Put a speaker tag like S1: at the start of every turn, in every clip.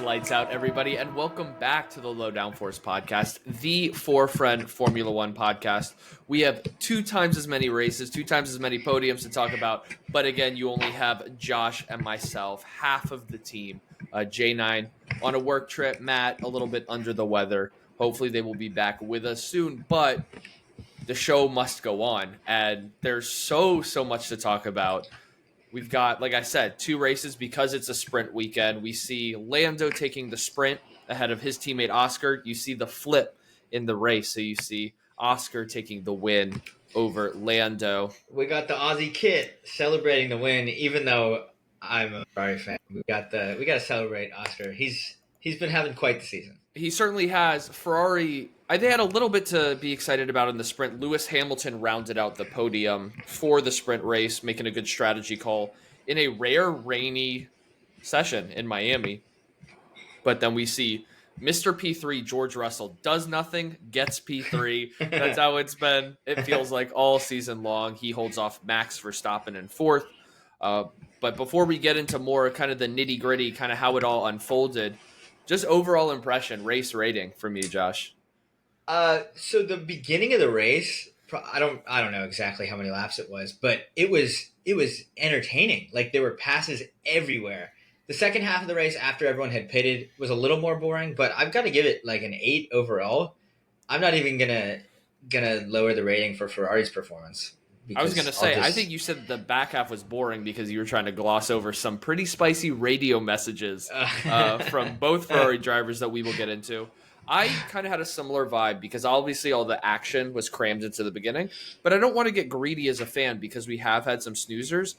S1: Lights out, everybody, and welcome back to the Low Downforce podcast, the for-friend Formula One podcast. We have 2 times as many races, 2 times as many podiums to talk about, but again, you only have Josh and myself, half of the team. J9 on a work trip, Matt a little bit under the weather. Hopefully they will be back with us soon, but the show must go on, and there's so much to talk about. We've got, like I said, 2 races because it's a sprint weekend. We see Lando taking the sprint ahead of his teammate Oscar. You see the flip in the race. So you see Oscar taking the win over Lando.
S2: We got the Aussie kit celebrating the win, even though I'm a Ferrari fan. We got to celebrate Oscar. He's been having quite the season.
S1: He certainly has. Ferrari, they had a little bit to be excited about in the sprint. Lewis Hamilton rounded out the podium for the sprint race, making a good strategy call in a rare rainy session in Miami. But then we see Mr. P3, George Russell, does nothing, gets P3. That's how it's been. It feels like all season long. He holds off Max Verstappen in 4th. But before we get into more kind of the nitty gritty, kind of how it all unfolded, just overall impression, race rating from you, Josh.
S2: So the beginning of the race, I don't know exactly how many laps it was, but it was entertaining. Like, there were passes everywhere. The second half of the race, after everyone had pitted, was a little more boring, but I've got to give it like an 8 overall. I'm not even gonna lower the rating for Ferrari's performance.
S1: I was going to say, I think you said the back half was boring because you were trying to gloss over some pretty spicy radio messages from both Ferrari drivers that we will get into. I kind of had a similar vibe because obviously all the action was crammed into the beginning, but I don't want to get greedy as a fan because we have had some snoozers,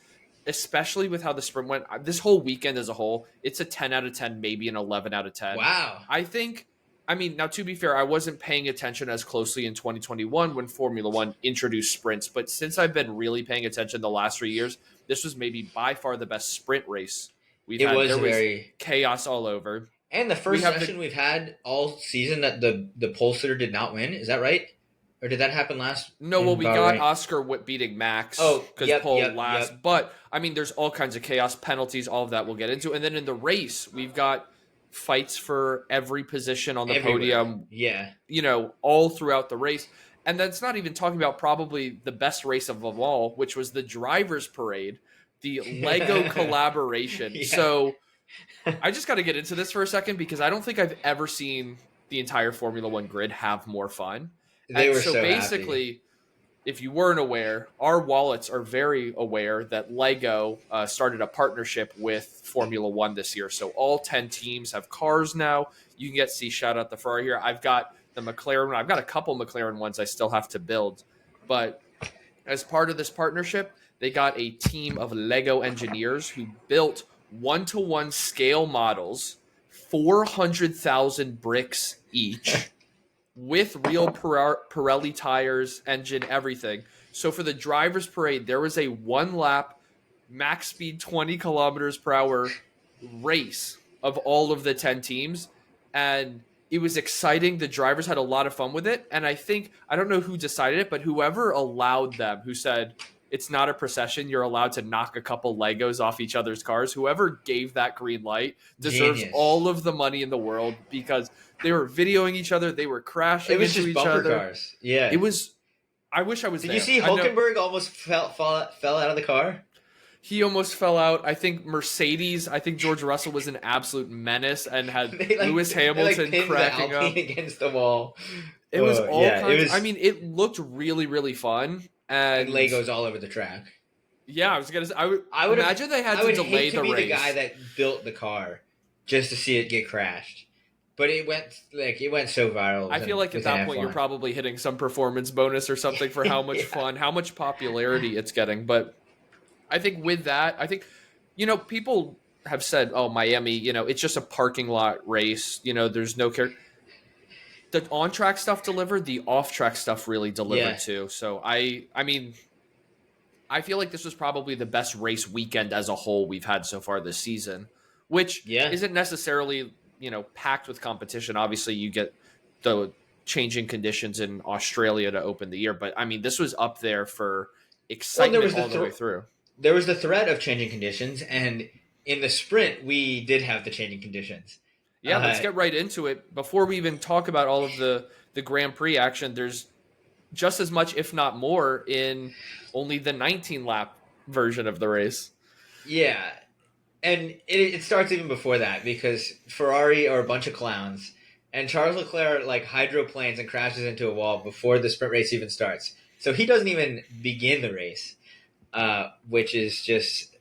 S1: especially with how the sprint went. This whole weekend as a whole, it's a 10 out of 10, maybe an 11 out of 10.
S2: Wow.
S1: Now, to be fair, I wasn't paying attention as closely in 2021 when Formula One introduced sprints. But since I've been really paying attention the last 3 years, this was maybe by far the best sprint race we've had. There was chaos all over.
S2: And the first session we've had all season that the pole sitter did not win. Is that right? Or did that happen last?
S1: No, well, we got Oscar beating Max because pole last.
S2: Yep.
S1: But, there's all kinds of chaos, penalties, all of that we'll get into. And then in the race, we've got fights for every position on the podium.
S2: Yeah.
S1: All throughout the race. And that's not even talking about probably the best race of all, which was the driver's parade, the Lego collaboration. Yeah. So I just got to get into this for a second because I don't think I've ever seen the entire Formula One grid have more fun.
S2: They were so
S1: basically,
S2: happy.
S1: If you weren't aware, our wallets are very aware that Lego started a partnership with Formula One this year. So all 10 teams have cars now. You can see shout out the Ferrari here. I've got the McLaren. I've got a couple McLaren ones I still have to build. But as part of this partnership, they got a team of Lego engineers who built one-to-one scale models, 400,000 bricks each, with real Pirelli tires, engine, everything. So for the driver's parade, there was a 1-lap, max speed 20 kilometers per hour race of all of the 10 teams. And it was exciting. The drivers had a lot of fun with it. And I don't know who decided it, but whoever allowed them, who said, it's not a procession, you're allowed to knock a couple Legos off each other's cars, whoever gave that green light deserves all of the money in the world because they were videoing each other. They were crashing into each other.
S2: Cars. Yeah.
S1: It was, I wish I was there.
S2: Did you see Hulkenberg almost fell out of the car?
S1: He almost fell out. I think George Russell was an absolute menace and had Lewis Hamilton cracking up
S2: against the wall.
S1: It was all kinds. It looked really, really fun. And
S2: Legos all over the track.
S1: Yeah, I was gonna say. I would imagine they had to delay the race. I would hate to be
S2: the guy that built the car just to see it get crashed. But it went so viral.
S1: I feel like at that point you're probably hitting some performance bonus or something for how much fun, how much popularity it's getting. But I think with that, people have said, "Oh, Miami, it's just a parking lot race. There's no care." The on-track stuff delivered, the off-track stuff really delivered too. So I feel like this was probably the best race weekend as a whole we've had so far this season, which isn't necessarily, packed with competition. Obviously, you get the changing conditions in Australia to open the year, but this was up there for excitement all the way through.
S2: There was the threat of changing conditions, and in the sprint, we did have the changing conditions.
S1: Yeah, let's get right into it. Before we even talk about all of the Grand Prix action, there's just as much, if not more, in only the 19 lap version of the race.
S2: Yeah, and it starts even before that because Ferrari are a bunch of clowns, and Charles Leclerc like hydroplanes and crashes into a wall before the sprint race even starts. So he doesn't even begin the race, which is just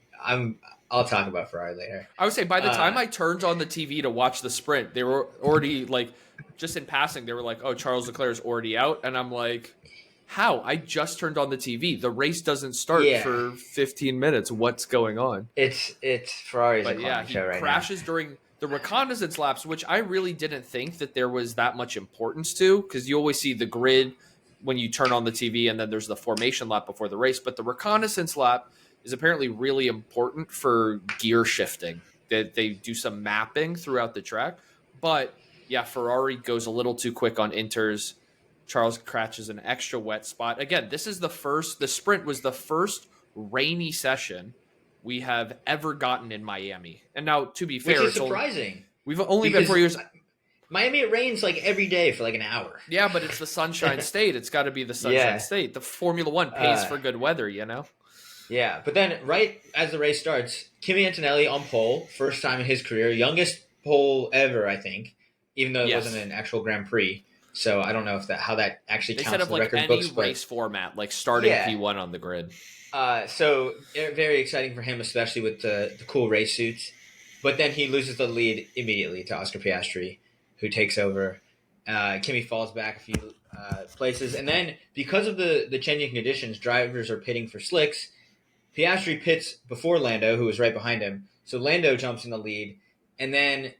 S2: I'll talk about Ferrari later.
S1: I would say by the time I turned on the TV to watch the sprint, they were already like, just in passing, they were like, "Oh, Charles Leclerc is already out," and I'm like, "How? I just turned on the TV. The race doesn't start
S2: Yeah,
S1: for 15 minutes. What's going on?"
S2: it's Ferrari's a
S1: But yeah,
S2: clown
S1: he
S2: show right now.
S1: crashes during the reconnaissance laps, which I really didn't think that there was that much importance to, because you always see the grid when you turn on the TV, and then there's the formation lap before the race. But the reconnaissance lap is apparently really important for gear shifting. They do some mapping throughout the track. But yeah, Ferrari goes a little too quick on inters. Charles crashes an extra wet spot. Again, the sprint was the first rainy session we have ever gotten in Miami. And now, to be fair,
S2: Which is surprising.
S1: We've only been 4 years.
S2: Miami, it rains like every day for like an hour.
S1: Yeah, but it's the Sunshine State. It's got to be the Sunshine State. The Formula One pays for good weather, you know?
S2: Yeah, but then right as the race starts, Kimi Antonelli on pole, first time in his career, youngest pole ever, I think, even though it wasn't an actual Grand Prix. So I don't know if how that actually counts
S1: in the
S2: record
S1: any
S2: books.
S1: Race format, like starting P1 on the grid.
S2: So very exciting for him, especially with the cool race suits. But then he loses the lead immediately to Oscar Piastri, who takes over. Kimi falls back a few places. And then because of the changing conditions, drivers are pitting for slicks. Piastri pits before Lando, who was right behind him. So Lando jumps in the lead. And then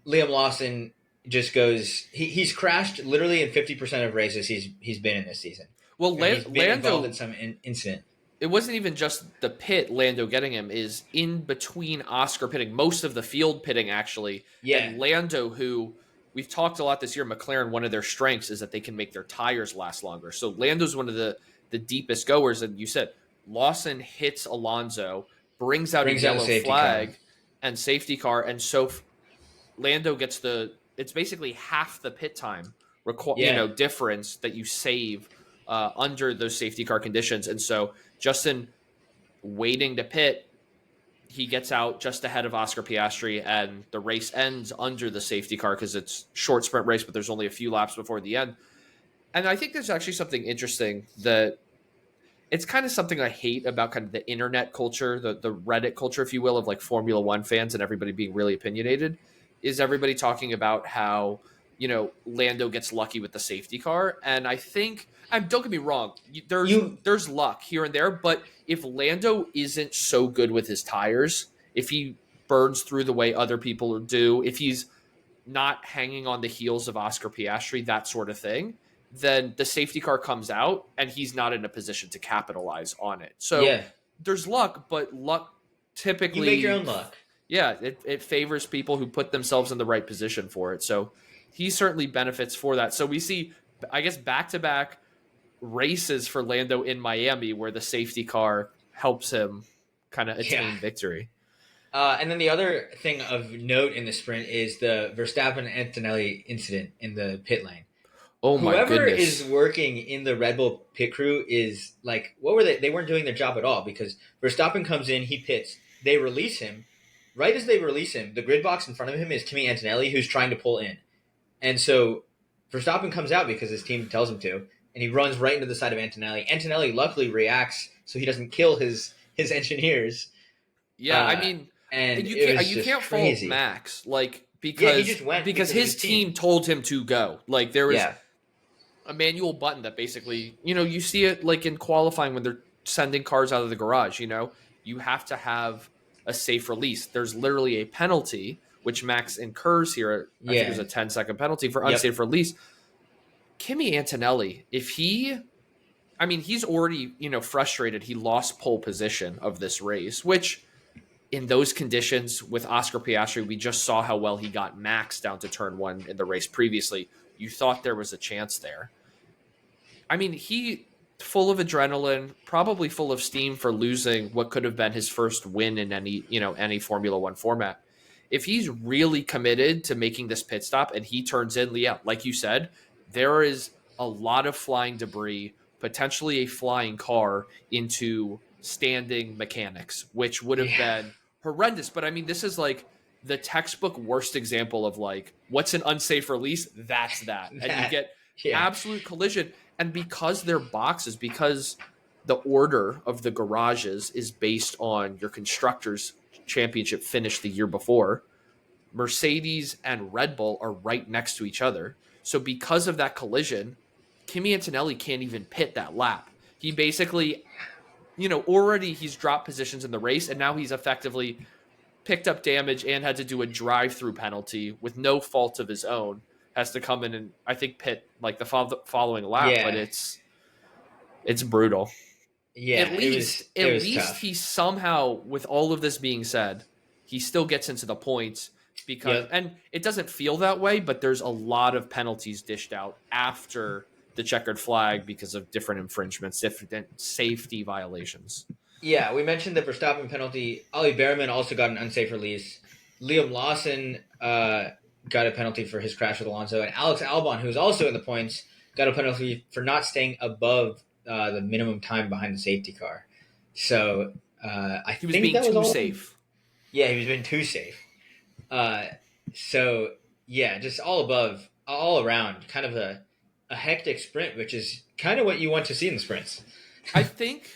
S2: Liam Lawson just goes... He's crashed literally in 50% of races he's been in this season.
S1: Well,
S2: he's been involved in some incident.
S1: It wasn't even just the pit Lando getting him, is in between Oscar pitting, most of the field pitting actually.
S2: Yeah.
S1: And Lando, who we've talked a lot this year, McLaren, one of their strengths is that they can make their tires last longer. So Lando's one of the deepest goers. And you said Lawson hits Alonso, brings out a yellow flag and safety car. And so Lando gets it's basically half the pit time difference that you save under those safety car conditions. And so Justin waiting to pit, he gets out just ahead of Oscar Piastri, and the race ends under the safety car because it's short sprint race, but there's only a few laps before the end. And I think there's actually something interesting that it's kind of something I hate about kind of the internet culture, the Reddit culture, if you will, of like Formula One fans and everybody being really opinionated, is everybody talking about how, Lando gets lucky with the safety car. And I think, don't get me wrong, there's luck here and there, but if Lando isn't so good with his tires, if he burns through the way other people do, if he's not hanging on the heels of Oscar Piastri, that sort of thing, then the safety car comes out and he's not in a position to capitalize on it. So there's luck, but luck typically...
S2: You make your own luck.
S1: Yeah, it favors people who put themselves in the right position for it. So he certainly benefits for that. So we see, I guess, back-to-back races for Lando in Miami where the safety car helps him kind of attain victory.
S2: And then the other thing of note in the sprint is the Verstappen-Antonelli incident in the pit lane.
S1: Oh my goodness.
S2: Whoever is working in the Red Bull pit crew is like, what were they? They weren't doing their job at all because Verstappen comes in, he pits, they release him. Right as they release him, the grid box in front of him is Kimi Antonelli, who's trying to pull in. And so Verstappen comes out because his team tells him to, and he runs right into the side of Antonelli. Antonelli luckily reacts so he doesn't kill his engineers.
S1: Yeah, I mean,
S2: and
S1: you can't fault Max, like, because
S2: he just went because
S1: his team told him to go. Like, there was a manual button that basically, you see it like in qualifying when they're sending cars out of the garage, you have to have a safe release. There's literally a penalty, which Max incurs here. I think it was a 10-second penalty for unsafe release. Kimi Antonelli, he's already, frustrated. He lost pole position of this race, which in those conditions with Oscar Piastri, we just saw how well he got Max down to turn one in the race previously. You thought there was a chance there. I mean, he full of adrenaline, probably full of steam for losing what could have been his first win in any Formula One format. if he's really committed to making this pit stop and he turns in, yeah, like you said, there is a lot of flying debris, potentially a flying car into standing mechanics, which would have
S2: Yeah.
S1: been horrendous. But I mean, this is like the textbook worst example of like what's an unsafe release. That's that. And you
S2: That.
S1: get
S2: Yeah.
S1: absolute collision. And because they're boxes, because the order of the garages is based on your constructors championship finish the year before, Mercedes and Red Bull are right next to each other. So because of that collision, Kimi Antonelli can't even pit that lap. He basically, already he's dropped positions in the race, and now he's effectively picked up damage and had to do a drive-through penalty with no fault of his own. Has to come in and I think pit like the following lap, but
S2: Yeah.
S1: it's brutal.
S2: Yeah.
S1: At
S2: It
S1: least
S2: was. It was
S1: he
S2: tough.
S1: somehow, with all of this being said, he still gets into the points because,
S2: Yep.
S1: and it doesn't feel that way, but there's a lot of penalties dished out after the checkered flag because of different infringements, different safety violations.
S2: Yeah, we mentioned the Verstappen penalty. Ollie Behrman also got an unsafe release. Liam Lawson got a penalty for his crash with Alonso, and Alex Albon, who's also in the points, got a penalty for not staying above the minimum time behind the safety car. So I
S1: He was
S2: think
S1: being
S2: that was
S1: too
S2: all.
S1: safe.
S2: Yeah, he was being too safe. Uh, so yeah, just all around, kind of a hectic sprint, which is kind of what you want to see in the sprints.
S1: I think,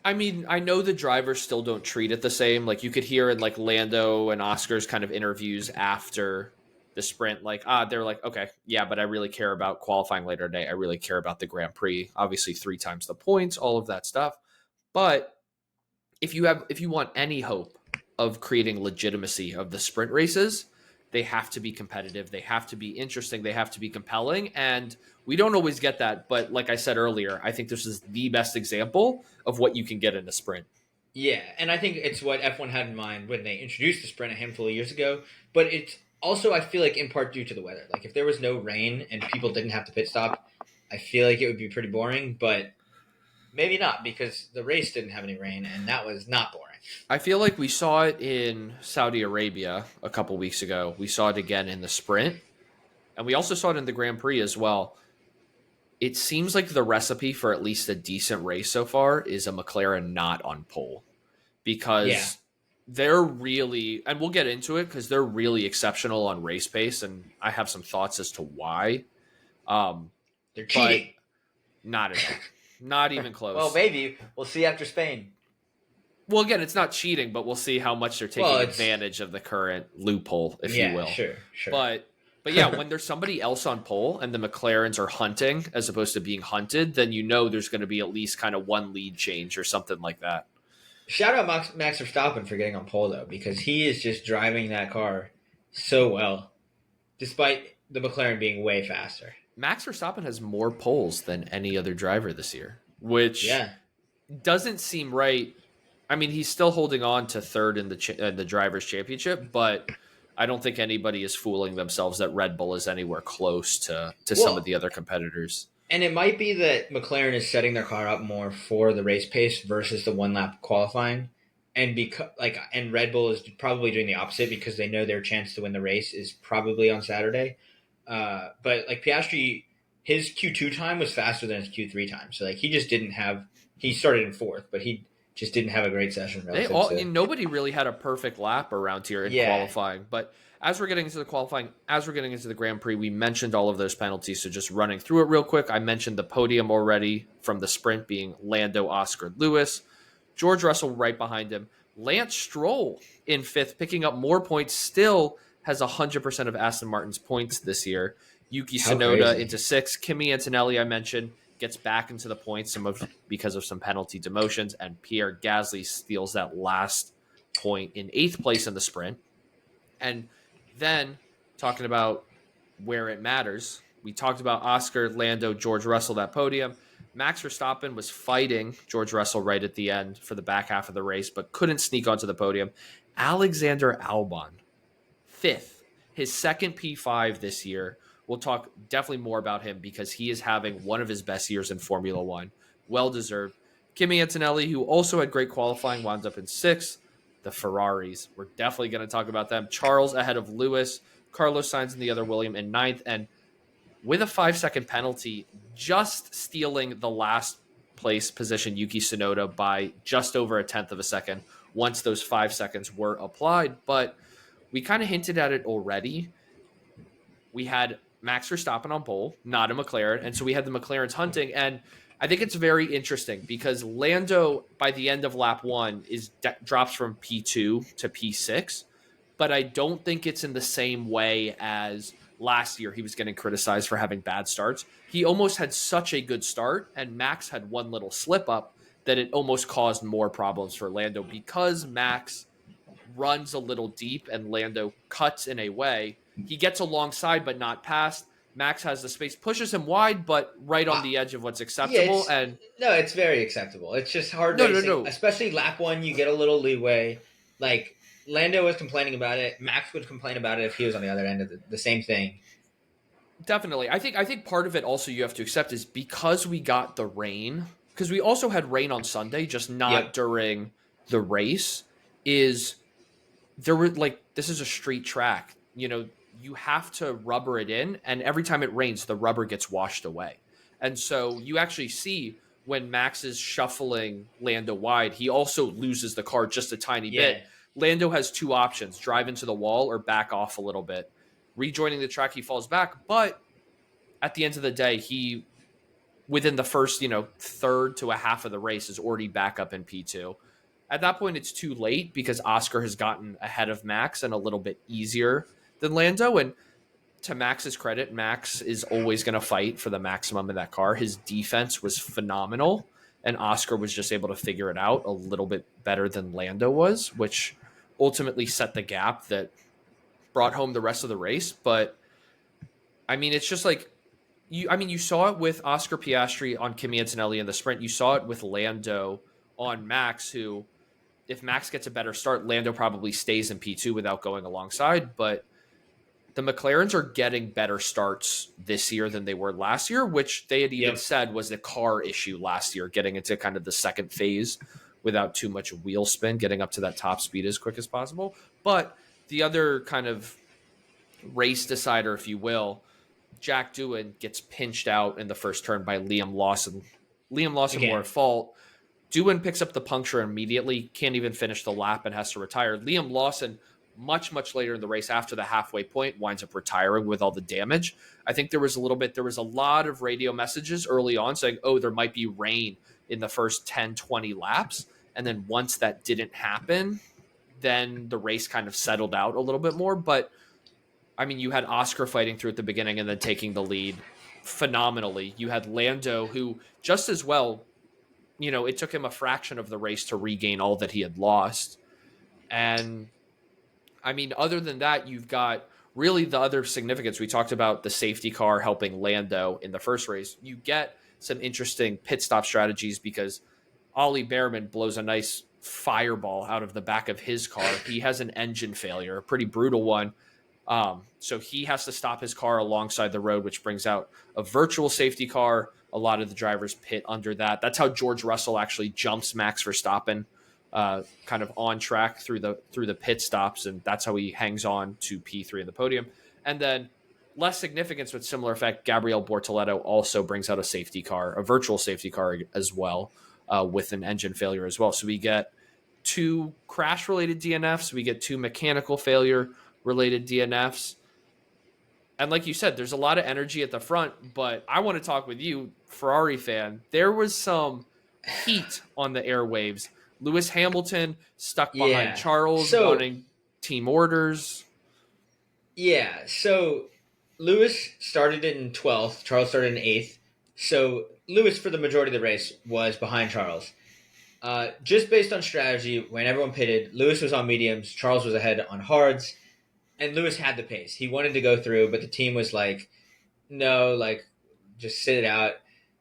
S1: I mean, I know the drivers still don't treat it the same. Like you could hear in like Lando and Oscar's kind of interviews after the sprint, like, they're like, okay, yeah, but I really care about qualifying later today. I really care about the Grand Prix. Obviously, 3 times the points, all of that stuff. But if you want any hope of creating legitimacy of the sprint races, they have to be competitive, they have to be interesting, they have to be compelling, and we don't always get that. But like I said earlier, I think this is the best example of what you can get in a sprint.
S2: Yeah, and I think it's what F1 had in mind when they introduced the sprint a handful of years ago. But it's also, I feel like, in part due to the weather. Like, if there was no rain and people didn't have to pit stop, I feel like it would be pretty boring. But maybe not, because the race didn't have any rain, and that was not boring.
S1: I feel like we saw it in Saudi Arabia a couple weeks ago. We saw it again in the sprint, and we also saw it in the Grand Prix as well. It seems like the recipe for at least a decent race so far is a McLaren not on pole,
S2: Yeah,
S1: because they're really, and we'll get into it because they're really exceptional on race pace, and I have some thoughts as to why. Um,
S2: they're
S1: but
S2: cheating.
S1: not at all, not even
S2: Well,
S1: close.
S2: maybe we'll see after Spain.
S1: Well, again, it's not cheating, but we'll see how much they're taking
S2: Well, it's
S1: advantage of the current loophole, if you
S2: yeah,
S1: will.
S2: sure, sure.
S1: But yeah, when there's somebody else on pole and the McLarens are hunting as opposed to being hunted, then you know there's going to be at least kind of one lead change or something like that.
S2: Shout out Max Verstappen for getting on pole though, because he is just driving that car so well, despite the McLaren being way faster.
S1: Max Verstappen has more poles than any other driver this year, which
S2: Yeah.
S1: doesn't seem right. I mean, he's still holding on to third in the drivers' championship, but I don't think anybody is fooling themselves that Red Bull is anywhere close to some of
S2: Well,
S1: the other competitors.
S2: and it might be that McLaren is setting their car up more for the race pace versus the one lap qualifying, and and Red Bull is probably doing the opposite because they know their chance to win the race is probably on Saturday. But like Piastri, his Q2 time was faster than his Q3 time, so like he just didn't have. He started in fourth, but he just didn't have a great session
S1: They
S2: relative
S1: all
S2: to.
S1: nobody really had a perfect lap around here in
S2: Yeah,
S1: qualifying, but as we're getting into the qualifying, as we're getting into the Grand Prix, we mentioned all of those penalties. So just running through it real quick, I mentioned the podium already from the sprint being Lando, Oscar, Lewis, George Russell right behind him, Lance Stroll in fifth, picking up more points. Still has 100% of Aston Martin's points this year. Yuki
S2: how
S1: Tsunoda
S2: crazy!
S1: into sixth, Kimi Antonelli I mentioned gets back into the points because of some penalty demotions, and Pierre Gasly steals that last point in eighth place in the sprint. And then talking about where it matters, we talked about Oscar, Lando, George Russell, that podium. Max Verstappen was fighting George Russell right at the end for the back half of the race, but couldn't sneak onto the podium. Alexander Albon, fifth, his second P5 this year. We'll talk definitely more about him because he is having one of his best years in Formula One. Well deserved. Kimi Antonelli, who also had great qualifying, wound up in sixth. The the Ferraris. We're definitely going to talk about them. Charles ahead of Lewis, Carlos Sainz and the other William in ninth, and with a 5-second penalty, just stealing the last place position Yuki Tsunoda by just over a tenth of a second once those 5 seconds were applied. But we kind of hinted at it already. We had Max Verstappen on pole, not a McLaren. And so we had the McLarens hunting. And I think it's very interesting because Lando, by the end of lap one, drops from P2 to P6. But I don't think it's in the same way as last year. He was getting criticized for having bad starts. He almost had such a good start, and Max had one little slip up that it almost caused more problems for Lando because Max runs a little deep and Lando cuts in a way. He gets alongside but not past. Max has the space, pushes him wide, but right on the edge of what's acceptable.
S2: It's very acceptable. It's just hard racing. No. Especially lap one, you get a little leeway. Like, Lando was complaining about it. Max would complain about it if he was on the other end of the same thing.
S1: Definitely. I think part of it also you have to accept is because we got the rain, because we also had rain on Sunday, just not during the race, is there were this is a street track. You have to rubber it in, and every time it rains, the rubber gets washed away. And so you actually see when Max is shuffling Lando wide, he also loses the car just a tiny bit. Lando has two options, drive into the wall or back off a little bit. Rejoining the track, he falls back. But at the end of the day, he, within the first, third to a half of the race, is already back up in P2. At that point, it's too late because Oscar has gotten ahead of Max and a little bit easier than Lando. And to Max's credit, Max is always going to fight for the maximum in that car. His defense was phenomenal, and Oscar was just able to figure it out a little bit better than Lando was, which ultimately set the gap that brought home the rest of the race. But I mean, it's just you saw it with Oscar Piastri on Kimi Antonelli in the sprint. You saw it with Lando on Max, who, if Max gets a better start, Lando probably stays in P2 without going alongside. But the McLarens are getting better starts this year than they were last year, which they had even said was a car issue last year, getting into kind of the second phase without too much wheel spin, getting up to that top speed as quick as possible. But the other kind of race decider, if you will, Jack Doohan gets pinched out in the first turn by Liam Lawson. Liam Lawson more at fault. Doohan picks up the puncture immediately, can't even finish the lap and has to retire. Liam Lawson, much later in the race after the halfway point, winds up retiring with all the damage. I think there was a lot of radio messages early on saying, there might be rain in the first 10, 20 laps. And then once that didn't happen, then the race kind of settled out a little bit more. But I mean, you had Oscar fighting through at the beginning and then taking the lead phenomenally. You had Lando, who just as well, it took him a fraction of the race to regain all that he had lost. And I mean, other than that, you've got really the other significance. We talked about the safety car helping Lando in the first race. You get some interesting pit stop strategies because Ollie Behrman blows a nice fireball out of the back of his car. He has an engine failure, a pretty brutal one. So he has to stop his car alongside the road, which brings out a virtual safety car. A lot of the drivers pit under that. That's how George Russell actually jumps Max Verstappen kind of on track through the pit stops, and that's how he hangs on to P3 in the podium. And then less significance but similar effect, Gabriel Bortoleto also brings out a safety car, a virtual safety car as well, with an engine failure as well. So we get 2 crash-related DNFs, we get 2 mechanical failure-related DNFs. And like you said, there's a lot of energy at the front, but I want to talk with you, Ferrari fan. There was some heat on the airwaves. Lewis Hamilton stuck behind Charles, wanting team orders.
S2: Yeah, so Lewis started in 12th, Charles started in 8th. So Lewis, for the majority of the race, was behind Charles. Just based on strategy, when everyone pitted, Lewis was on mediums, Charles was ahead on hards, and Lewis had the pace. He wanted to go through, but the team was like, no, just sit it out.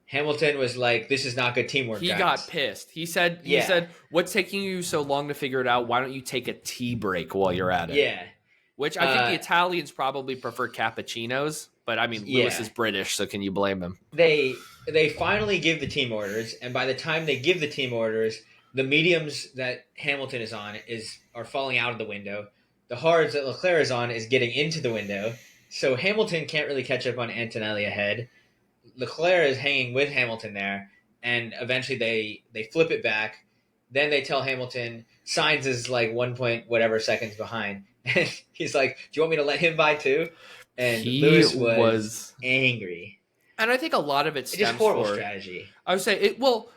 S2: Hamilton was like, this is not good teamwork,
S1: He
S2: guys.
S1: got pissed. He said, what's taking you so long to figure it out? Why don't you take a tea break while you're at it?
S2: Yeah.
S1: Which I think the Italians probably prefer cappuccinos, but I mean, Lewis is British, so can you blame him?
S2: They finally give the team orders, and by the time they give the team orders, The mediums that Hamilton is on are falling out of the window. The hards that Leclerc is on is getting into the window. So Hamilton can't really catch up on Antonelli ahead. Leclerc is hanging with Hamilton there, and eventually they flip it back. Then they tell Hamilton Sainz is like 1 point whatever seconds behind, and he's like, "Do you want me to let him by too?" And
S1: He
S2: Lewis was angry.
S1: and I think a lot of it
S2: It's just
S1: stems
S2: horrible
S1: for
S2: strategy.
S1: I would say it. Well,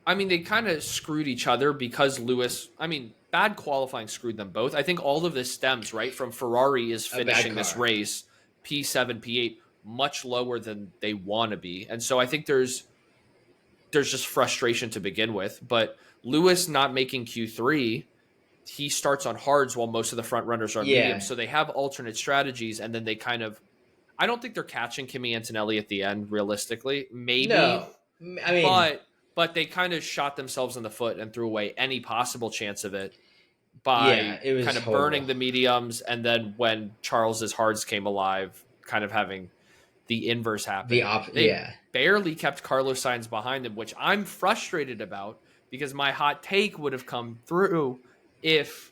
S1: I mean, they kind of screwed each other because Lewis. I mean, bad qualifying screwed them both. I think all of this stems right from Ferrari is finishing this race P7, P8 much lower than they want to be, and so I think there's just frustration to begin with. But Lewis not making Q3, he starts on hards while most of the front runners are on mediums. So they have alternate strategies, and then they kind of. I don't think they're catching Kimi Antonelli at the end, realistically. Maybe.
S2: No, I mean,
S1: but they kind of shot themselves in the foot and threw away any possible chance of it by
S2: it was
S1: kind of
S2: horrible.
S1: burning the mediums, and then when Charles's hards came alive, kind of having the inverse happen. They barely kept Carlos Sainz behind him, which I'm frustrated about because my hot take would have come through if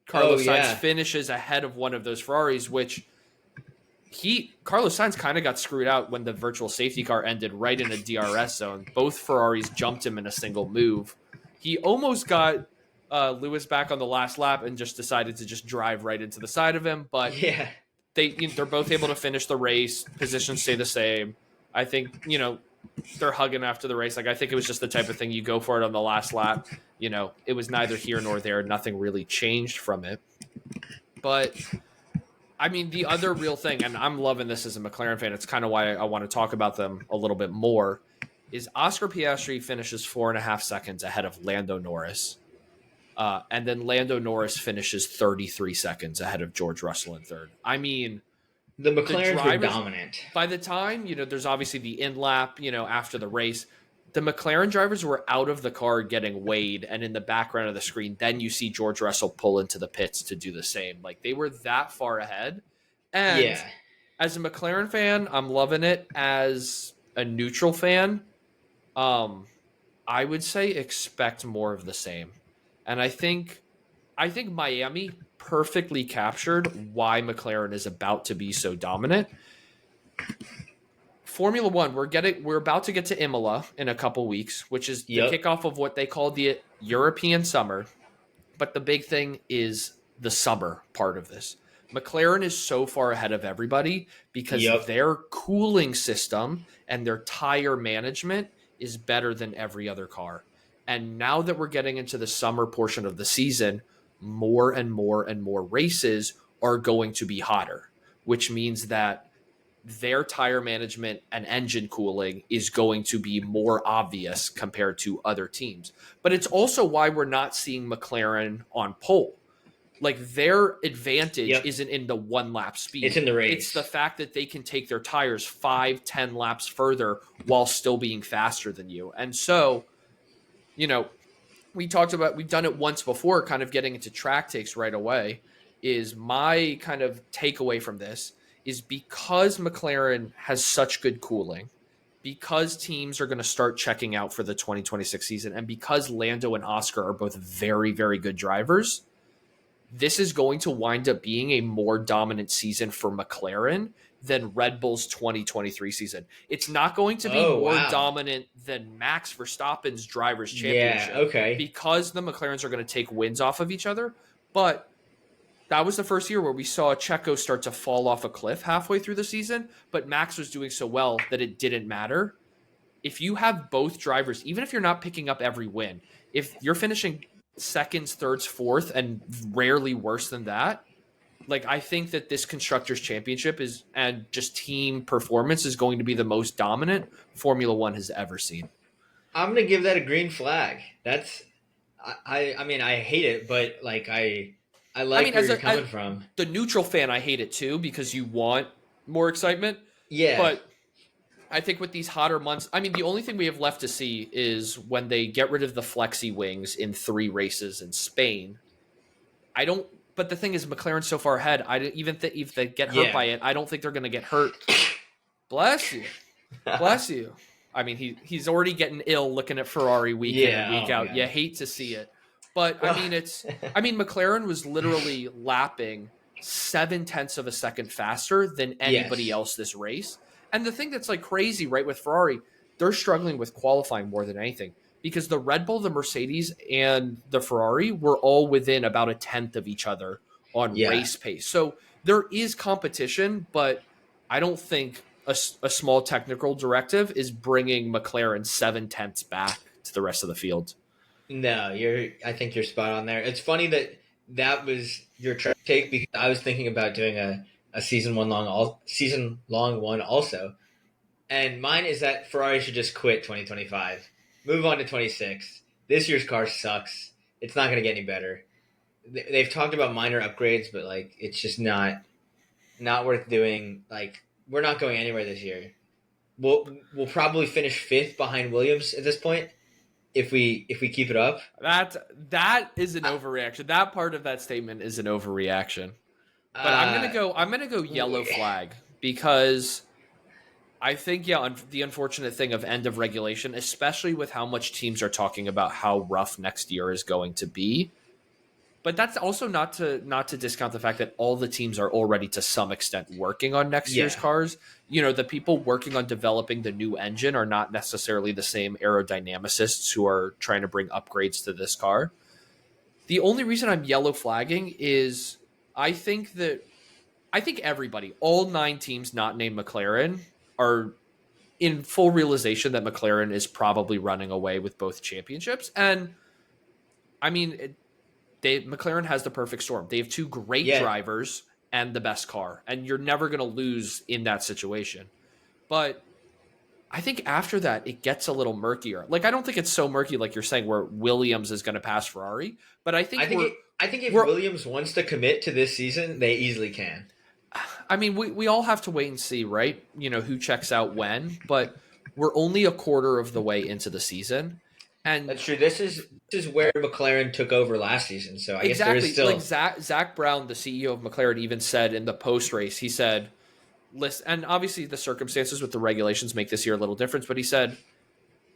S1: Carlos Sainz finishes ahead of one of those Ferraris, which Carlos Sainz kind of got screwed out when the virtual safety car ended right in a DRS zone. Both Ferraris jumped him in a single move. He almost got Lewis back on the last lap and just decided to just drive right into the side of him, but they're both able to finish the race. Positions stay the same. I think, they're hugging after the race. Like, I think it was just the type of thing you go for it on the last lap. It was neither here nor there. Nothing really changed from it. But, I mean, the other real thing, and I'm loving this as a McLaren fan, it's kind of why I want to talk about them a little bit more, is Oscar Piastri finishes 4.5 seconds ahead of Lando Norris. And then Lando Norris finishes 33 seconds ahead of George Russell in third. I mean,
S2: the McLarens were dominant.
S1: By the time, there's obviously the in-lap, after the race. The McLaren drivers were out of the car getting weighed, and in the background of the screen, then you see George Russell pull into the pits to do the same. Like, they were that far ahead. And as a McLaren fan, I'm loving it. As a neutral fan, I would say expect more of the same. And I think Miami perfectly captured why McLaren is about to be so dominant. Formula One, we're about to get to Imola in a couple weeks, which is the kickoff of what they call the European summer. But the big thing is the summer part of this. McLaren is so far ahead of everybody because their cooling system and their tire management is better than every other car. And now that we're getting into the summer portion of the season, more and more and more races are going to be hotter, which means that their tire management and engine cooling is going to be more obvious compared to other teams. But it's also why we're not seeing McLaren on pole. Like, their advantage isn't in the one lap speed.
S2: It's in the race.
S1: It's the fact that they can take their tires 5-10 laps further while still being faster than you. And so, we've done it once before, kind of getting into track takes right away, is my kind of takeaway from this is because McLaren has such good cooling, because teams are going to start checking out for the 2026 season, and because Lando and Oscar are both very, very good drivers, this is going to wind up being a more dominant season for McLaren than Red Bull's 2023 season. It's not going to be more dominant than Max Verstappen's Drivers' Championship. Because the McLarens are going to take wins off of each other. But that was the first year where we saw Checo start to fall off a cliff halfway through the season, but Max was doing so well that it didn't matter. If you have both drivers, even if you're not picking up every win, if you're finishing seconds, thirds, fourth, and rarely worse than that, like, I think that this Constructors' Championship and just team performance is going to be the most dominant Formula One has ever seen.
S2: I'm going to give that a green flag. I mean, I hate it, but like, I like where you're coming from.
S1: The neutral fan, I hate it too, because you want more excitement.
S2: Yeah.
S1: But I think with these hotter months, I mean, the only thing we have left to see is when they get rid of the flexi wings in 3 races in Spain. But the thing is, McLaren's so far ahead, if they get hurt by it, I don't think they're going to get hurt. Bless you. Bless you. I mean, he's already getting ill looking at Ferrari week in and
S2: Yeah,
S1: week
S2: oh my
S1: out. You
S2: god.
S1: hate to see it, but
S2: Well,
S1: I mean, McLaren was literally lapping 7/10 of a second faster than anybody
S2: yes.
S1: else this race. And the thing that's like crazy, right, with Ferrari, they're struggling with qualifying more than anything because the Red Bull, the Mercedes, and the Ferrari were all within about a tenth of each other on
S2: Yeah.
S1: race pace. So there is competition, but I don't think a small technical directive is bringing McLaren 7/10 back to the rest of the field.
S2: No, I think you're spot on there. It's funny that that was your take because I was thinking about doing a season long one also. And mine is that Ferrari should just quit 2025. Move on to 26. This year's car sucks. It's not going to get any better. They've talked about minor upgrades, but like it's just not worth doing. Like we're not going anywhere this year. We'll probably finish fifth behind Williams at this point if we keep it up.
S1: That is an
S2: Uh,
S1: overreaction. That part of that statement is an overreaction. But
S2: uh,
S1: I'm gonna go yellow
S2: we-
S1: flag because I think the unfortunate thing of end of regulation, especially with how much teams are talking about how rough next year is going to be. But that's also not to discount the fact that all the teams are already to some extent working on next year's
S2: yeah,
S1: cars. You know, the people working on developing the new engine are not necessarily the same aerodynamicists who are trying to bring upgrades to this car. The only reason I'm yellow flagging is I think that I think everybody, all 9 teams not named McLaren, are in full realization that McLaren is probably running away with both championships. And I mean, McLaren has the perfect storm. They have 2 great
S2: yeah.
S1: drivers and the best car, and you're never going to lose in that situation. But I think after that, it gets a little murkier. Like I don't think it's so murky like you're saying, where Williams is going to pass Ferrari. But
S2: I think if
S1: we're.
S2: Williams wants to commit to this season, they easily can.
S1: I mean, we all have to wait and see, right? You know who checks out when, but we're only a quarter of the way into the season, and
S2: That's true. This is where McLaren took over last season, so I guess there is
S1: exactly like
S2: still
S1: Zach Brown, the CEO of McLaren, even said in the post race, he said, "Listen," and obviously the circumstances with the regulations make this year a little different, but he said,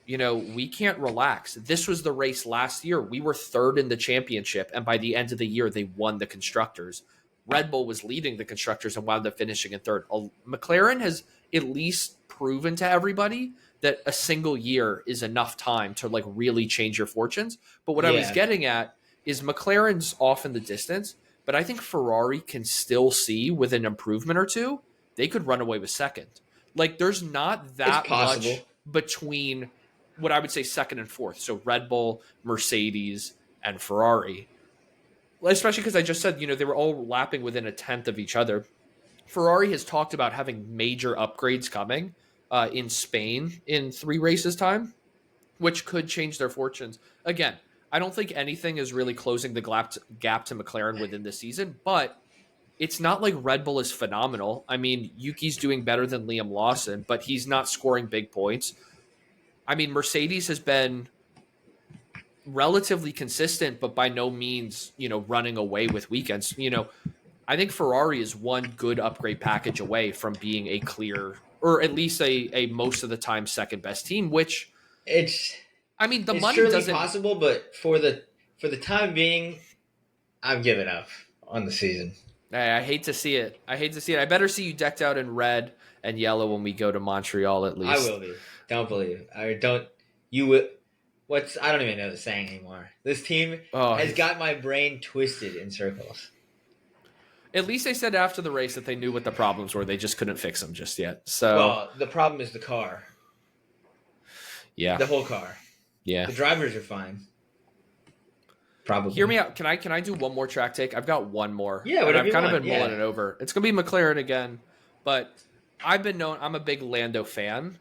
S1: "You know, we can't relax. This was the race last year. We were third in the championship, and by the end of the year, they won the constructors. Red Bull was leading the constructors and wound up finishing in third. McLaren has at least proven to everybody that a single year is enough time to like really change your fortunes. But what I was
S2: yeah.
S1: getting at is McLaren's off in the distance, but I think Ferrari can still see with an improvement or two, they could run away with second. Like there's not
S2: It's
S1: that much
S2: possible.
S1: between what I would say second and fourth. So Red Bull, Mercedes, and Ferrari. Especially because I just said, they were all lapping within a tenth of each other. Ferrari has talked about having major upgrades coming in Spain in 3 races' time, which could change their fortunes. Again, I don't think anything is really closing the gap to McLaren within the season, but it's not like Red Bull is phenomenal. I mean, Yuki's doing better than Liam Lawson, but he's not scoring big points. I mean, Mercedes has been relatively consistent, but by no means, running away with weekends. I think Ferrari is one good upgrade package away from being a clear, or at least a most of the time second best team, which,
S2: It's
S1: I mean, the
S2: it's
S1: money
S2: surely
S1: doesn't.
S2: possible, but for the time being, I'm giving up on the season.
S1: I hate to see it. I hate to see it. I better see you decked out in red and yellow when we go to Montreal, at
S2: I
S1: least.
S2: will be. Don't believe. I don't. You will. I don't even know the saying anymore. This team
S1: Oh,
S2: has got my brain twisted in circles.
S1: at least they said after the race that they knew what the problems were. They just couldn't fix them just yet. So,
S2: Well, the problem is the car,
S1: yeah,
S2: the whole car.
S1: yeah.
S2: The drivers are fine. Probably.
S1: Hear me out. Can I do one more track take? I've got one more.
S2: Yeah,
S1: And
S2: whatever
S1: I've
S2: you
S1: kind of
S2: want.
S1: been mulling
S2: Yeah.
S1: it over. It's gonna be McLaren again, but I'm a big Lando fan,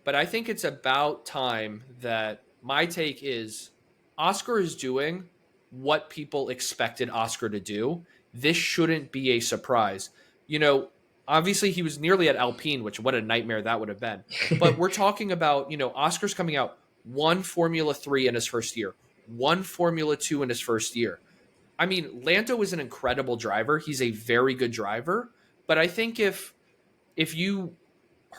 S1: but I think it's about time that my take is Oscar is doing what people expected Oscar to do. This shouldn't be a surprise. You know, obviously he was nearly at Alpine, which what a nightmare that would have been. But we're talking about, Oscar's coming out one Formula 3 in his first year, one Formula 2 in his first year. I mean, Lando is an incredible driver. He's a very good driver, but I think if you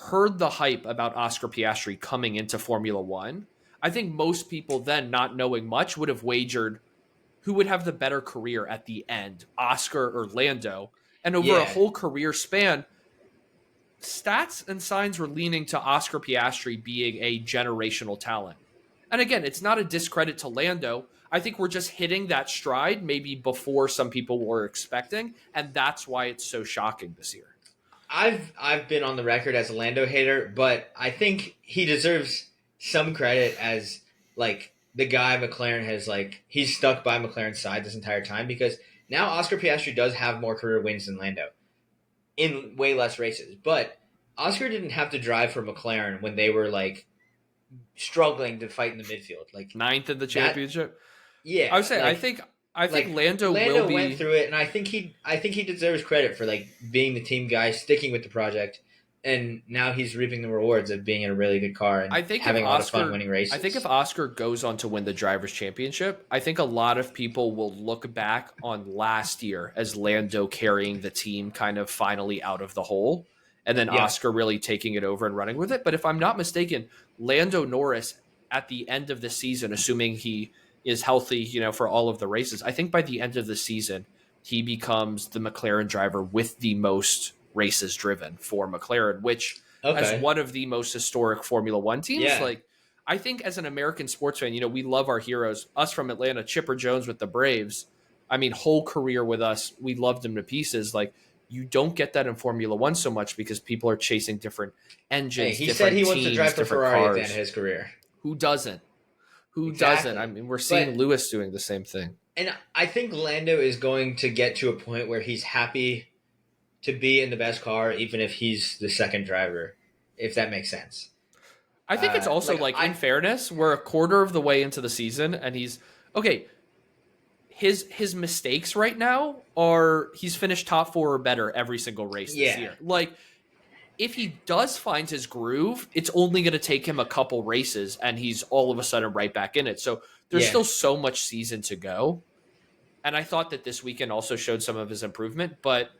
S1: heard the hype about Oscar Piastri coming into Formula One, I think most people then, not knowing much, would have wagered who would have the better career at the end, Oscar or Lando. And over a
S2: Yeah,
S1: whole career span, stats and signs were leaning to Oscar Piastri being a generational talent. And again, it's not a discredit to Lando. I think we're just hitting that stride maybe before some people were expecting, and that's why it's so shocking this year.
S2: I've been on the record as a Lando hater, but I think he deserves some credit as like the guy McLaren has like he's stuck by McLaren's side this entire time because now Oscar Piastri does have more career wins than Lando in way less races. But Oscar didn't have to drive for McLaren when they were like struggling to fight in the midfield. Like
S1: Ninth in the
S2: that,
S1: championship.
S2: yeah,
S1: I would say
S2: like,
S1: I think Lando will be.
S2: went through it, and I think he deserves credit for like being the team guy, sticking with the project, and now he's reaping the rewards of being in a really good car and
S1: I think
S2: having
S1: if
S2: a lot
S1: Oscar,
S2: of fun winning races.
S1: I think if Oscar goes on to win the drivers' championship, I think a lot of people will look back on last year as Lando carrying the team kind of finally out of the hole, and then
S2: Yeah.
S1: Oscar really taking it over and running with it. But if I'm not mistaken, Lando Norris at the end of the season, assuming he is healthy, for all of the races, I think by the end of the season, he becomes the McLaren driver with the most races driven for McLaren, which as
S2: Okay.
S1: one of the most historic Formula One teams,
S2: Yeah.
S1: like I think as an American sports fan, we love our heroes. Us from Atlanta, Chipper Jones with the Braves. I mean, whole career with us, we loved him to pieces. Like you don't get that in Formula One so much because people are chasing different engines.
S2: Hey, he
S1: different
S2: said he
S1: teams,
S2: wants to drive for
S1: different
S2: Ferrari at
S1: cars.
S2: the end of his career.
S1: Who doesn't? Who
S2: Exactly.
S1: doesn't? I mean, we're seeing
S2: But
S1: Lewis doing the same thing.
S2: and I think Lando is going to get to a point where he's happy to be in the best car, even if he's the second driver, if that makes sense.
S1: I think it's also in fairness, we're a quarter of the way into the season, and he's okay. His mistakes right now are he's finished top 4 or better every single race this year. Like if he does find his groove, it's only going to take him a couple races, and he's all of a sudden right back in it. So there's still so much season to go. And I thought that this weekend also showed some of his improvement, but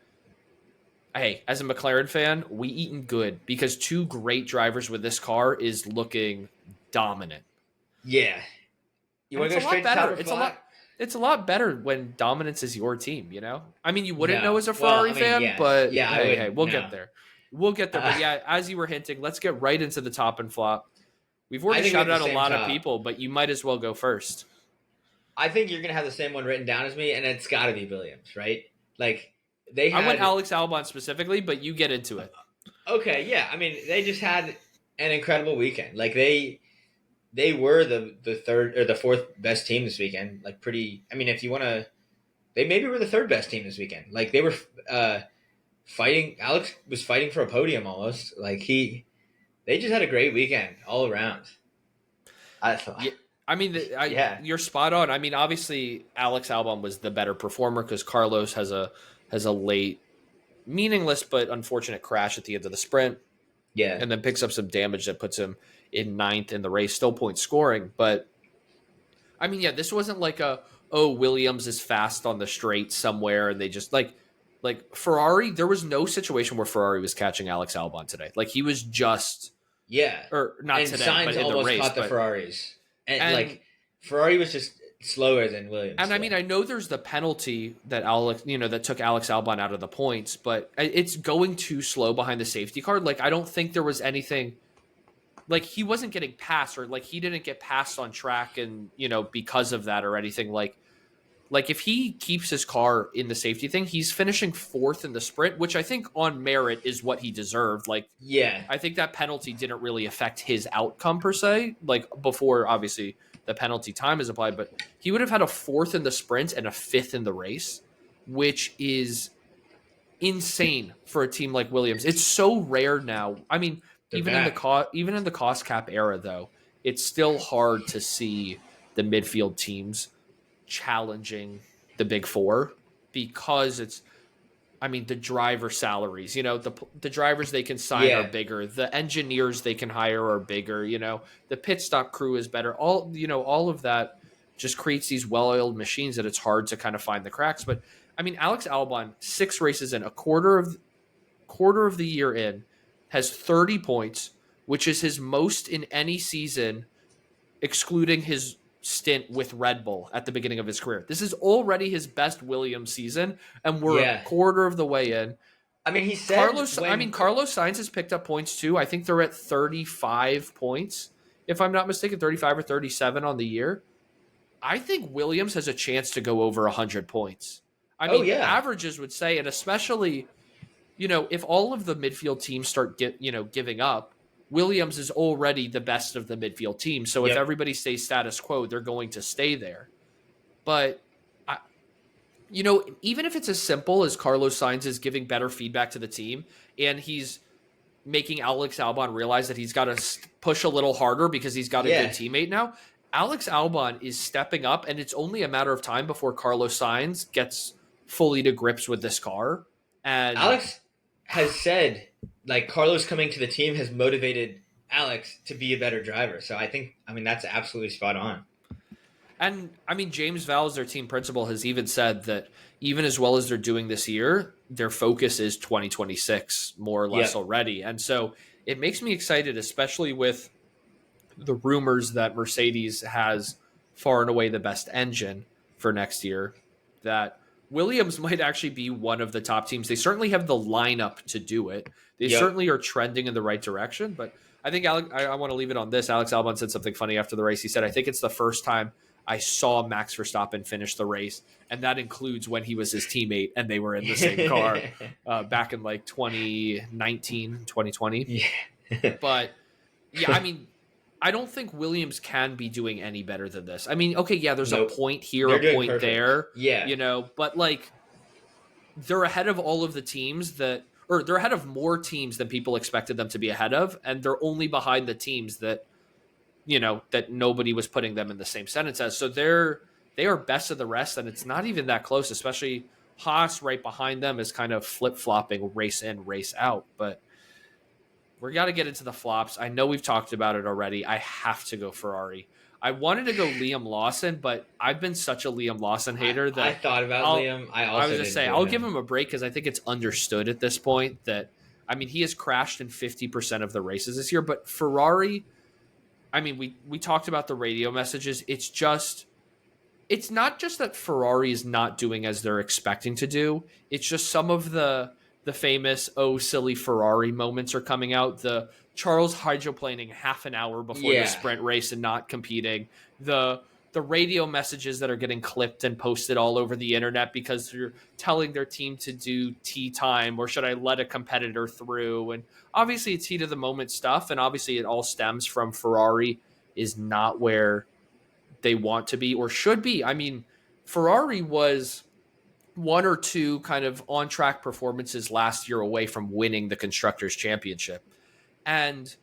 S1: hey, as a McLaren fan, we eaten good because 2 great drivers with this car is looking dominant.
S2: Yeah. You want to go straight to top of five?
S1: It's a lot better when dominance is your team, I mean, you wouldn't know as a Ferrari fan, but hey, we'll get there. We'll get there. But yeah, as you were hinting, let's get right into the top and flop. We've already shouted out a lot of people, but you might as well go first.
S2: I think you're going to have the same one written down as me, and it's got to be Williams, right? Like
S1: I went Alex Albon specifically, but you get into it.
S2: Okay, yeah. I mean, they just had an incredible weekend. Like they were the third or the fourth best team this weekend. Like pretty. I mean, if you want to, they maybe were the third best team this weekend. Like they were fighting. Alex was fighting for a podium almost. Like they just had a great weekend all around. I thought.
S1: Yeah. I mean, you're spot on. I mean, obviously, Alex Albon was the better performer because Carlos has a late, meaningless but unfortunate crash at the end of the sprint.
S2: Yeah.
S1: And then picks up some damage that puts him in 9th in the race, still point scoring. But, I mean, yeah, this wasn't like Williams is fast on the straight somewhere and they just, like Ferrari, there was no situation where Ferrari was catching Alex Albon today. Like, he was just...
S2: Yeah.
S1: Or not
S2: and
S1: today,
S2: Sainz
S1: but in the race.
S2: Caught the Ferraris. And Ferrari was just slower than Williams.
S1: And I mean, I know there's the penalty that that took Alex Albon out of the points, but it's going too slow behind the safety car. Like, I don't think there was anything, like he wasn't getting passed or like he didn't get passed on track and, because of that or anything like if he keeps his car in the safety thing, he's finishing 4th in the sprint, which I think on merit is what he deserved. Like,
S2: yeah,
S1: I think that penalty didn't really affect his outcome per se, like before obviously the penalty time is applied, but he would have had a 4th in the sprint and a 5th in the race, which is insane for a team like Williams. It's so rare now. I mean, even in the cost cap era though, it's still hard to see the midfield teams challenging the big 4 because it's, I mean, the driver salaries, the drivers they can sign are bigger. The engineers they can hire are bigger. The pit stop crew is better. All of that just creates these well-oiled machines that it's hard to kind of find the cracks. But I mean, Alex Albon, 6 races in, a quarter of the year in, has 30 points, which is his most in any season, excluding his stint with Red Bull at the beginning of his career. This is already his best Williams season, and we're a
S2: Yeah.
S1: quarter of the way in.
S2: I mean, he said
S1: Carlos Sainz has picked up points too. I think they're at 35 points, if I'm not mistaken, 35 or 37 on the year. I think Williams has a chance to go over 100 points. I
S2: oh
S1: mean,
S2: yeah,
S1: averages would say, and especially, if all of the midfield teams start giving up, Williams is already the best of the midfield team. So if
S2: yep.
S1: everybody stays status quo, they're going to stay there. But even if it's as simple as Carlos Sainz is giving better feedback to the team and he's making Alex Albon realize that he's got to push a little harder because he's got a good teammate now, Alex Albon is stepping up, and it's only a matter of time before Carlos Sainz gets fully to grips with this car. And
S2: Alex has said, like, Carlos coming to the team has motivated Alex to be a better driver. So I mean, that's absolutely spot on.
S1: And I mean, James Vowles, their team principal, has even said that even as well as they're doing this year, their focus is 2026 more or less already. And so it makes me excited, especially with the rumors that Mercedes has far and away the best engine for next year, that Williams might actually be one of the top teams. They certainly have the lineup to do it. They certainly are trending in the right direction. But I think I want to leave it on this. Alex Albon said something funny after the race. He said, I think it's the first time I saw Max Verstappen finish the race, and that includes when he was his teammate and they were in the same car back in like 2019, 2020.
S2: Yeah.
S1: But yeah, I mean, I don't think Williams can be doing any better than this. I mean, okay, yeah, there's a point here, a point perfect. There, but like they're ahead of all of the teams they're ahead of more teams than people expected them to be ahead of, and they're only behind the teams that that nobody was putting them in the same sentence as. So they are best of the rest, and it's not even that close, especially Haas right behind them is kind of flip-flopping race in, race out. But we got to get into the flops. I know we've talked about it already. I have to go Ferrari. I wanted to go Liam Lawson, but I've been such a Liam Lawson hater that
S2: I thought about Liam. I was just
S1: saying I'll give him a break because I think it's understood at this point that, I mean, he has crashed in 50% of the races this year, but Ferrari, I mean, we talked about the radio messages. It's not just that Ferrari is not doing as they're expecting to do. It's just some of the famous, oh, silly Ferrari moments are coming out. The Charles hydroplaning half an hour before the sprint race and not competing. The radio messages that are getting clipped and posted all over the internet because you're telling their team to do tea time, or should I let a competitor through? And obviously it's heat of the moment stuff. And obviously it all stems from Ferrari is not where they want to be or should be. I mean, Ferrari was one or two kind of on-track performances last year away from winning the Constructors' Championship. And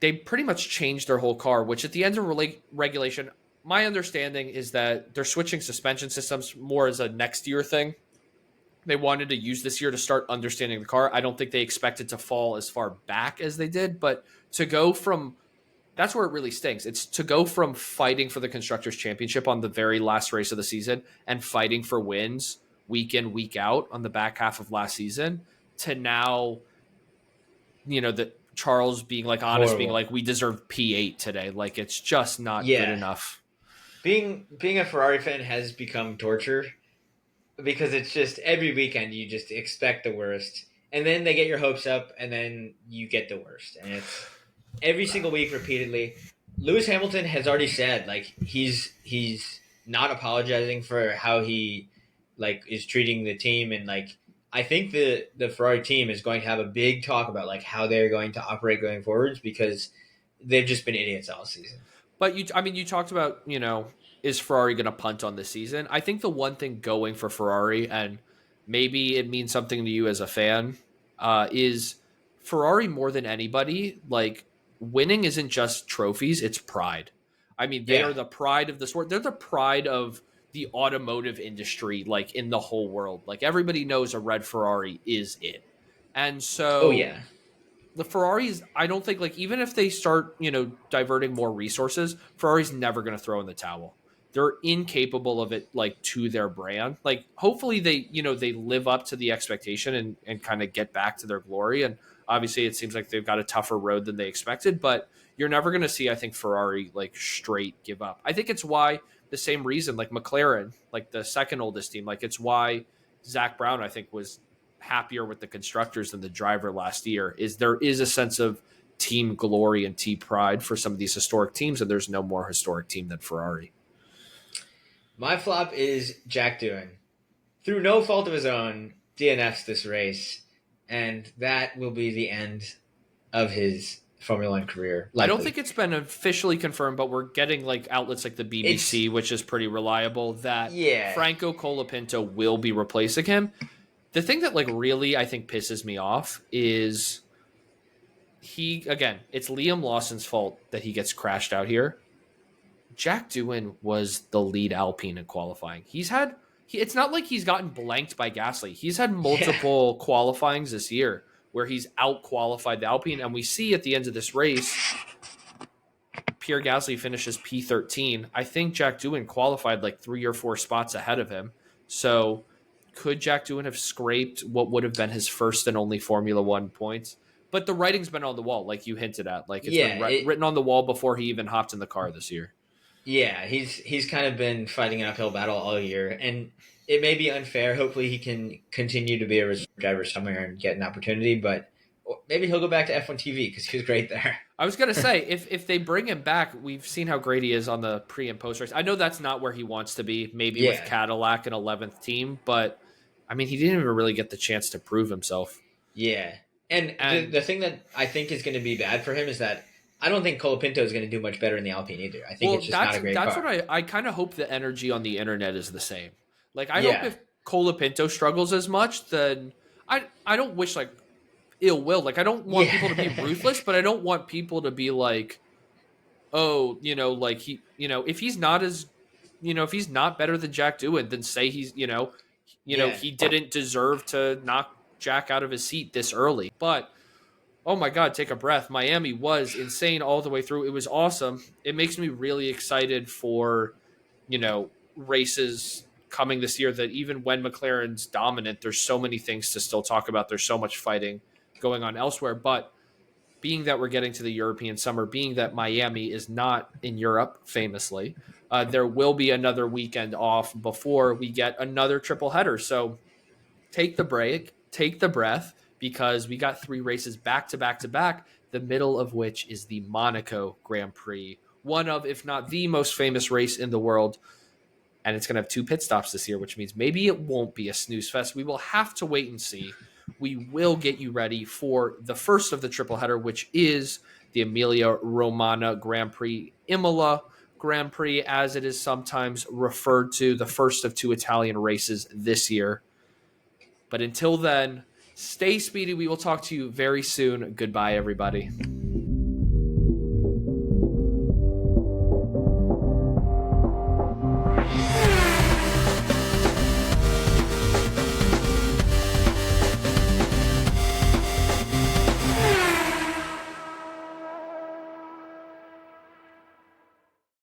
S1: they pretty much changed their whole car, which at the end of regulation, my understanding is that they're switching suspension systems more as a next year thing. They wanted to use this year to start understanding the car. I don't think they expected to fall as far back as they did, but to go from, that's where it really stinks. It's to go from fighting for the Constructors' Championship on the very last race of the season and fighting for wins week in, week out on the back half of last season to now, that Charles being like honest,
S2: Horrible.
S1: being like, we deserve P8 today. Like, it's just not good enough.
S2: Being a Ferrari fan has become torture because it's just every weekend you just expect the worst, and then they get your hopes up, and then you get the worst, and it's every single week repeatedly. Lewis Hamilton has already said like he's not apologizing for how he like is treating the team, and like I think the Ferrari team is going to have a big talk about like how they're going to operate going forwards because they've just been idiots all season.
S1: But you talked about, is Ferrari going to punt on this season? I think the one thing going for Ferrari, and maybe it means something to you as a fan, is Ferrari more than anybody, like winning isn't just trophies, it's pride. I mean, they are the pride of the sport. They're the pride of the automotive industry, like in the whole world. Like everybody knows a red Ferrari is it. And so the Ferraris, I don't think, like, even if they start, diverting more resources, Ferrari's never going to throw in the towel. They're incapable of it, like, to their brand. Like, hopefully they, they live up to the expectation and kind of get back to their glory. And Obviously, it seems like they've got a tougher road than they expected, but you're never going to see, I think, Ferrari like straight give up. I think it's why the same reason, like McLaren, like the second oldest team, like it's why Zach Brown, I think, was happier with the constructors than the driver last year. Is there is a sense of team glory and team pride for some of these historic teams, and there's no more historic team than Ferrari.
S2: My flop is Jack Doohan. Through no fault of his own, DNFs this race, and that will be the end of his Formula One career. Likely.
S1: I don't think it's been officially confirmed, but we're getting like outlets like the BBC, which is pretty reliable, that Franco Colapinto will be replacing him. The thing that like really I think pisses me off is it's Liam Lawson's fault that he gets crashed out here. Jack Doohan was the lead Alpine in qualifying. It's not like he's gotten blanked by Gasly. He's had multiple qualifyings this year where he's out-qualified the Alpine, and we see at the end of this race, Pierre Gasly finishes P13. I think Jack Doohan qualified like 3 or 4 spots ahead of him. So could Jack Doohan have scraped what would have been his first and only Formula One points? But the writing's been on the wall, like you hinted at. Like it's been written on the wall before he even hopped in the car this year.
S2: Yeah, he's kind of been fighting an uphill battle all year, and it may be unfair. Hopefully he can continue to be a reserve driver somewhere and get an opportunity, but maybe he'll go back to F1 TV because he was great there.
S1: I was going to say, if they bring him back, we've seen how great he is on the pre- and post-race. I know that's not where he wants to be, maybe with Cadillac and 11th team, but, I mean, he didn't even really get the chance to prove himself.
S2: Yeah, and the thing that I think is going to be bad for him is that I don't think Colapinto is going to do much better in the Alpine either. I think it's just not a great car.
S1: That's what I kind of hope the energy on the internet is the same. Like, I hope if Colapinto struggles as much, then I don't wish, like, ill will. Like, I don't want people to be ruthless, but I don't want people to be like, oh, like if he's not if he's not better than Jack Doohan, then say he's, he didn't deserve to knock Jack out of his seat this early. But oh my God, take a breath. Miami was insane all the way through. It was awesome. It makes me really excited for, races coming this year that even when McLaren's dominant, there's so many things to still talk about. There's so much fighting going on elsewhere. But being that we're getting to the European summer, being that Miami is not in Europe, famously, there will be another weekend off before we get another triple header. So take the break, take the breath, because we got 3 races back to back to back, the middle of which is the Monaco Grand Prix, one of, if not the most famous race in the world. And it's going to have 2 pit stops this year, which means maybe it won't be a snooze fest. We will have to wait and see. We will get you ready for the first of the triple header, which is the Emilia-Romagna Grand Prix, Imola Grand Prix, as it is sometimes referred to, the first of 2 Italian races this year. But until then, stay speedy. We will talk to you very soon. Goodbye, everybody.